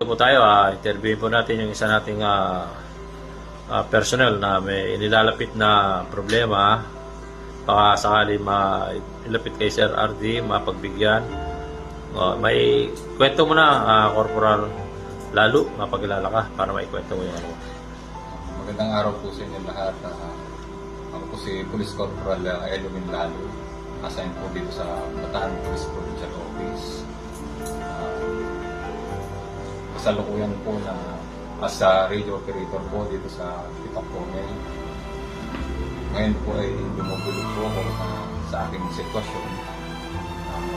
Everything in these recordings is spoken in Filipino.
Ito po tayo, interviewin po natin yung isa nating personnel na may inilalapit na problema. Baka sakali ilapit kay Sir RD, mapagbigyan. May kwento mo na, Corporal Lalo, mapagilala ka para maikwento mo yung ano. Magandang araw po sa inyo lahat. Ako po si Police Corporal Elwin Lalo. Assign po dito sa Bataan Police Provincial Office. Kasalukuyan po na as a radio operator po dito sa Pitacone. Ngayon po ay dumugulog po ako sa aking sitwasyon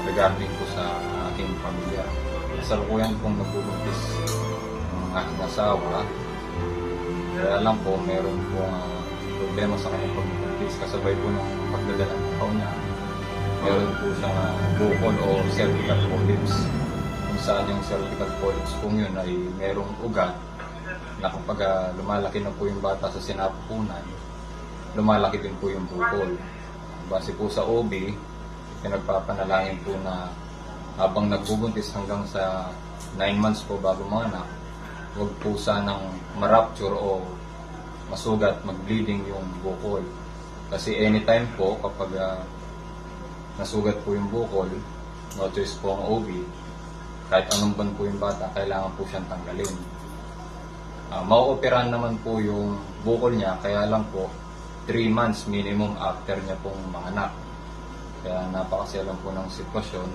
regarding po sa aking pamilya. Kasalukuyan pong nagbubuntis ang aking asawa. Kaya lang po, meron pong problema sa kanyang pagbubuntis. Kasabay po ng pagdadala ng tao niya, meron po siyang bukol o cervical polyps. Kung saan yung cervical polyps po yun ay merong ugat na kapag lumalaki na po yung bata sa sinapupunan, lumalaki din po yung bukol. Base po sa OB, pinagpapanalangin po na habang nagbubuntis hanggang sa 9 months po bago manganak, huwag po sanang ma-rupture o masugat, mag-bleeding yung bukol. Kasi anytime po kapag nasugat po yung bukol, no choice po ang OB, kahit anong buwan po yung bata, kailangan po siyang tanggalin. Mauoperahan naman po yung bukol niya, kaya lang po 3 months minimum after niya pong manganak. Kaya napakasalang po ng sitwasyon.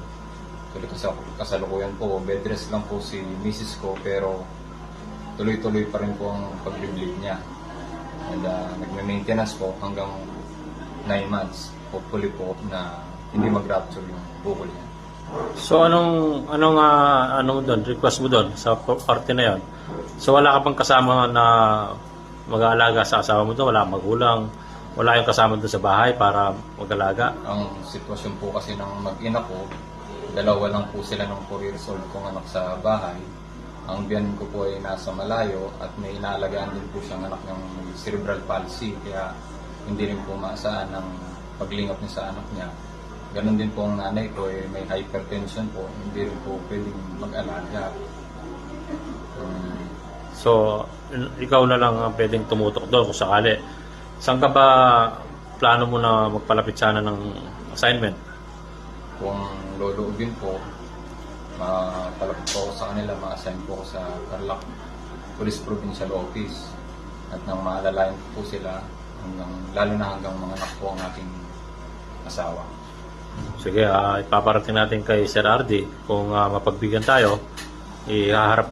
Kasalukuyan po, bed rest lang po si Mrs. ko, pero tuloy-tuloy pa rin po ang pag-bleed niya. And nagme-maintenance po hanggang 9 months. Hopefully po na hindi mag-rupture yung bukol niya. So anong doon, request mo doon sa parte na 'yon? So wala ka bang kasama na mag-aalaga sa asawa mo doon? Wala magulang, wala yung kasama doon sa bahay para mag-alaga? Ang sitwasyon po kasi ng mag-ina ko, dalawa lang po sila ng 4 years old kong anak sa bahay. Ang biyan ko po ay nasa malayo at may inaalagaan din po siyang anak ng cerebral palsy, kaya hindi rin po maasahan ng paglingap niya sa anak niya. Ganon din po ang nanay ko, may hypertension po, hindi rin po pwedeng mag-alaga. So ikaw na lang ang pwedeng tumutok doon kung sakali. Saan ka ba plano mo na magpalapit sana ng assignment? Kung loloobin po, palapit po ako sa kanila, ma-assign po ako sa Tarlac Police Provincial Office. At nang maalalayan po sila, lalo na hanggang mga anak po ang aking asawa. Sige, ipaparating natin kay Sir RD kung mapagbigyan tayo, ihaharap